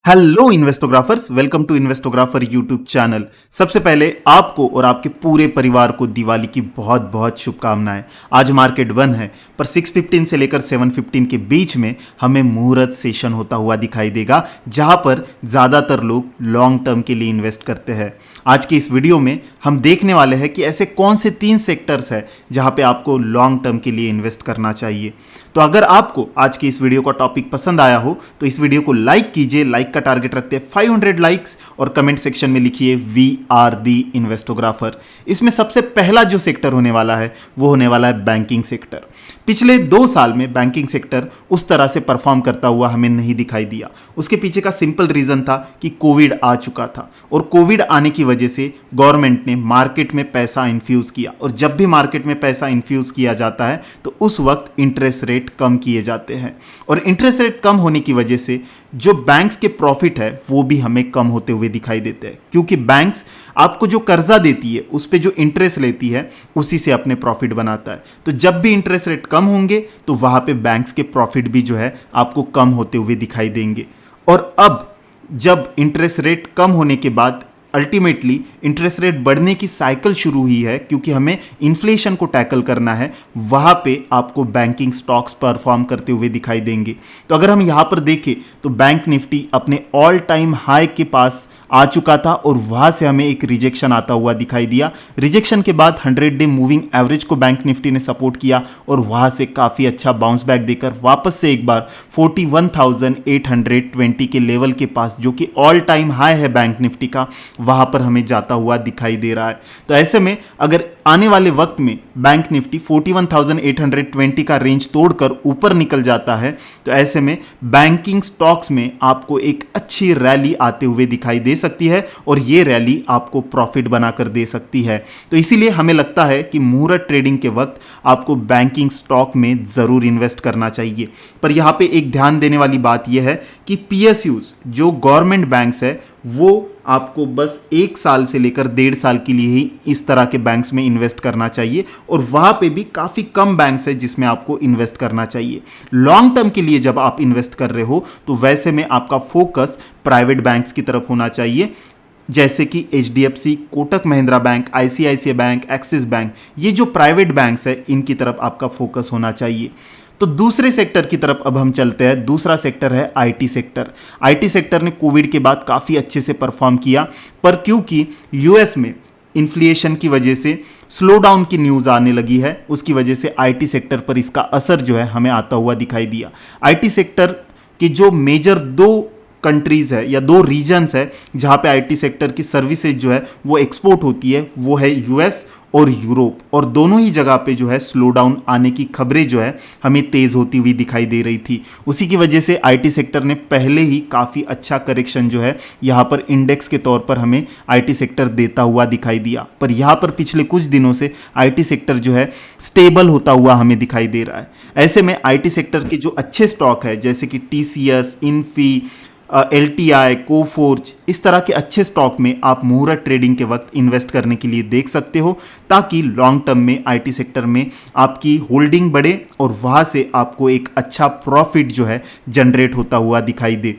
Hello investographers, welcome to investographer YouTube channel. सबसे पहले आपको और आपके पूरे परिवार को दिवाली की बहुत बहुत शुभकामनाएं। आज मार्केट बंद है, पर 6:15 से लेकर 7:15 के बीच में हमें मुहूर्त सेशन होता हुआ दिखाई देगा, जहां पर ज़्यादातर लोग लॉन्ग टर्म के लिए इन्वेस्ट करते हैं। आज की इस वीडियो में हम देखने वाले हैं कि ऐसे कौन से 3 सेक्टर्स हैं जहां पे आपको लॉन्ग टर्म के लिए इन्वेस्ट करना चाहिए। तो अगर आपको आज की इस वीडियो का टॉपिक पसंद आया हो तो इस वीडियो को लाइक कीजिए। लाइक का टारगेट रखते हैं 500 लाइक्स और कमेंट सेक्शन में लिखिए वी आर दी इन्वेस्टोग्राफर। इसमें सबसे पहला जो सेक्टर होने वाला है वो होने वाला है बैंकिंग सेक्टर। पिछले 2 साल में बैंकिंग सेक्टर उस तरह से परफॉर्म करता हुआ हमें नहीं दिखाई दिया। उसके पीछे का सिंपल रीजन था कि कोविड आ चुका था और कोविड आने की वजह से गवर्नमेंट ने मार्केट में पैसा इन्फ्यूज किया, और जब भी मार्केट में पैसा इन्फ्यूज किया जाता है तो उस वक्त इंटरेस्ट रेट कम किए जाते हैं, और इंटरेस्ट रेट कम होने की वजह से जो बैंक्स के प्रॉफिट है वो भी हमें कम होते हुए दिखाई देते हैं, क्योंकि बैंक्स आपको जो कर्जा देती है उस पे जो इंटरेस्ट लेती है उसी से अपने प्रॉफिट बनाता है। तो जब भी इंटरेस्ट रेट कम होंगे तो वहां पे बैंक्स के प्रॉफिट भी जो है आपको कम होते हुए दिखाई देंगे। और अब जब इंटरेस्ट रेट कम होने के बाद अल्टीमेटली इंटरेस्ट रेट बढ़ने की साइकिल शुरू हुई है, क्योंकि हमें इन्फ्लेशन को टैकल करना है, वहां पे आपको बैंकिंग स्टॉक्स परफॉर्म करते हुए दिखाई देंगे। तो अगर हम यहां पर देखें तो बैंक निफ्टी अपने ऑल टाइम हाई के पास आ चुका था और वहां से हमें एक रिजेक्शन आता हुआ दिखाई दिया। रिजेक्शन के बाद 100 डे मूविंग एवरेज को बैंक निफ्टी ने सपोर्ट किया और वहां से काफी अच्छा बाउंस बैक देकर वापस से एक बार 41,820 के लेवल के पास, जो कि ऑल टाइम हाई है बैंक निफ्टी का, वहां पर हमें जाता हुआ दिखाई दे रहा है। तो ऐसे में अगर आने वाले वक्त में बैंक निफ्टी 41,820 का रेंज तोड़कर ऊपर निकल जाता है तो ऐसे में बैंकिंग स्टॉक्स में आपको एक अच्छी रैली आते हुए दिखाई दे सकती है, और ये रैली आपको प्रॉफिट बनाकर दे सकती है। तो इसीलिए हमें लगता है कि मुहूर्त ट्रेडिंग के वक्त आपको बैंकिंग स्टॉक में जरूर इन्वेस्ट करना चाहिए। पर यहां पे एक ध्यान देने वाली बात यह है कि पीएसयूज जो गवर्नमेंट बैंक्स है वो आपको बस 1 साल से लेकर 1.5 साल के लिए ही इस तरह के बैंक्स में इन्वेस्ट करना चाहिए, और वहां पे भी काफ़ी कम बैंक्स है जिसमें आपको इन्वेस्ट करना चाहिए। लॉन्ग टर्म के लिए जब आप इन्वेस्ट कर रहे हो तो वैसे में आपका फोकस प्राइवेट बैंक्स की तरफ होना चाहिए, जैसे कि HDFC, Kotak Mahindra bank, ICICI bank, axis bank. ये जो प्राइवेट बैंक्स है इनकी तरफ आपका फोकस होना चाहिए। तो दूसरे सेक्टर की तरफ अब हम चलते हैं। दूसरा सेक्टर है आईटी सेक्टर। आईटी सेक्टर ने कोविड के बाद काफ़ी अच्छे से परफॉर्म किया, पर क्योंकि यूएस में इन्फ्लेशन की वजह से स्लो डाउन की न्यूज़ आने लगी है, उसकी वजह से आईटी सेक्टर पर इसका असर जो है हमें आता हुआ दिखाई दिया। आईटी सेक्टर के जो मेजर 2 कंट्रीज़ है या 2 रीजन्स है जहाँ पे आईटी सेक्टर की सर्विसेज जो है वो एक्सपोर्ट होती है, वो है यूएस और यूरोप, और दोनों ही जगह पे जो है स्लो डाउन आने की खबरें जो है हमें तेज़ होती हुई दिखाई दे रही थी। उसी की वजह से आईटी सेक्टर ने पहले ही काफ़ी अच्छा करेक्शन जो है यहाँ पर इंडेक्स के तौर पर हमें आईटी सेक्टर देता हुआ दिखाई दिया। पर यहाँ पर पिछले कुछ दिनों से आईटी सेक्टर जो है स्टेबल होता हुआ हमें दिखाई दे रहा है। ऐसे में आईटी सेक्टर के जो अच्छे स्टॉक है जैसे कि टीसीएस, इन्फी, एलटीआई, कोफोर्ज, इस तरह के अच्छे स्टॉक में आप मुहूर्त ट्रेडिंग के वक्त इन्वेस्ट करने के लिए देख सकते हो, ताकि लॉन्ग टर्म में आईटी सेक्टर में आपकी होल्डिंग बढ़े और वहां से आपको एक अच्छा प्रॉफिट जो है जनरेट होता हुआ दिखाई दे।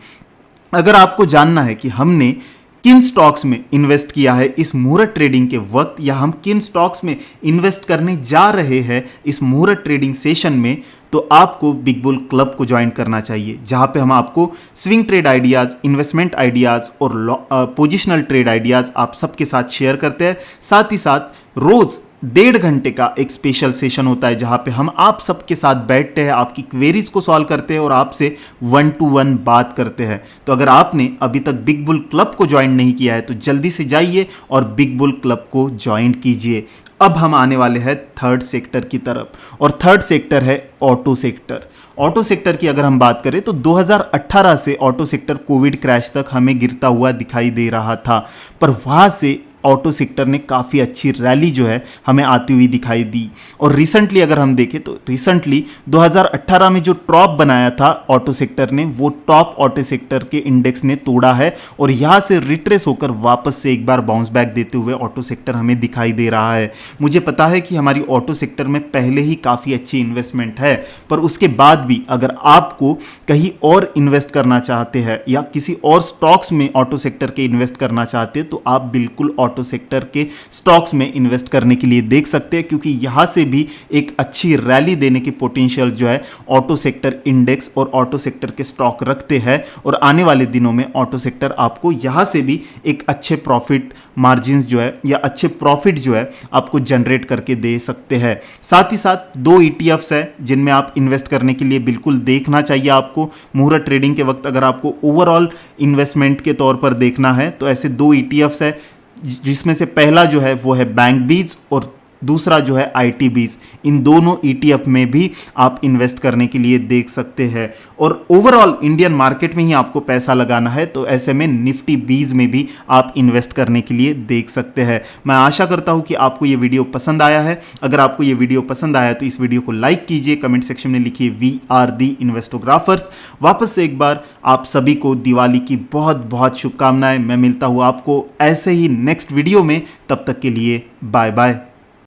अगर आपको जानना है कि हमने किन स्टॉक्स में इन्वेस्ट किया है इस मुहूर्त ट्रेडिंग के वक्त, या हम किन स्टॉक्स में इन्वेस्ट करने जा रहे हैं इस मुहूर्त ट्रेडिंग सेशन में, तो आपको बिग बुल क्लब को ज्वाइन करना चाहिए, जहां पे हम आपको swing trade ideas, investment ideas और पोजिशनल ट्रेड आइडियाज़ आप सबके साथ शेयर करते हैं। साथ ही साथ रोज़ 1.5 घंटे का एक स्पेशल सेशन होता है जहां पे हम आप सबके साथ बैठते हैं, आपकी क्वेरीज को सॉल्व करते हैं और आपसे 1 to 1 बात करते हैं। तो अगर आपने अभी तक बिग बुल क्लब को ज्वाइन नहीं किया है तो जल्दी से जाइए और बिग बुल क्लब को ज्वाइन कीजिए। अब हम आने वाले हैं थर्ड सेक्टर की तरफ, और थर्ड सेक्टर है ऑटो सेक्टर। ऑटो सेक्टर की अगर हम बात करें तो 2018 से ऑटो सेक्टर कोविड क्रैश तक हमें गिरता हुआ दिखाई दे रहा था, पर वहां से ऑटो सेक्टर ने काफ़ी अच्छी रैली जो है हमें आती हुई दिखाई दी। और रिसेंटली अगर हम देखें तो रिसेंटली 2018 में जो टॉप बनाया था ऑटो सेक्टर ने, वो टॉप ऑटो सेक्टर के इंडेक्स ने तोड़ा है और यहाँ से रिट्रेस होकर वापस से एक बार बाउंस बैक देते हुए ऑटो सेक्टर हमें दिखाई दे रहा है। मुझे पता है कि हमारी ऑटो सेक्टर में पहले ही काफ़ी अच्छी इन्वेस्टमेंट है, पर उसके बाद भी अगर आपको कहीं और इन्वेस्ट करना चाहते हैं या किसी और स्टॉक्स में ऑटो सेक्टर के इन्वेस्ट करना चाहते हैं तो आप बिल्कुल ऑटो सेक्टर के स्टॉक्स में इन्वेस्ट करने के लिए देख सकते हैं, क्योंकि यहां से भी एक अच्छी रैली देने की पोटेंशियल जो है ऑटो सेक्टर इंडेक्स और ऑटो सेक्टर के स्टॉक रखते हैं। और आने वाले दिनों में ऑटो सेक्टर आपको यहां से भी एक अच्छे प्रॉफिट मार्जिन्स जो है या अच्छे प्रॉफिट जो है आपको जनरेट करके दे सकते हैं। साथ ही साथ 2 ETFs है जिनमें आप इन्वेस्ट करने के लिए बिल्कुल देखना चाहिए आपको। मुहूर्त ट्रेडिंग के वक्त अगर आपको ओवरऑल इन्वेस्टमेंट के तौर पर देखना है तो ऐसे 2 ETFs है, जिसमें से पहला जो है वो है बैंक बीज और दूसरा जो है IT बीज। इन दोनों ETF में भी आप इन्वेस्ट करने के लिए देख सकते हैं। और ओवरऑल इंडियन मार्केट में ही आपको पैसा लगाना है तो ऐसे में निफ्टी बीज में भी आप इन्वेस्ट करने के लिए देख सकते हैं। मैं आशा करता हूं कि आपको ये वीडियो पसंद आया है। अगर आपको ये वीडियो पसंद आया तो इस वीडियो को लाइक कीजिए, कमेंट सेक्शन में लिखिए वी आर दी इन्वेस्टोग्राफर्स। वापस से एक बार आप सभी को दिवाली की बहुत बहुत शुभकामनाएं। मैं मिलता हूं आपको ऐसे ही नेक्स्ट वीडियो में, तब तक के लिए बाय बाय।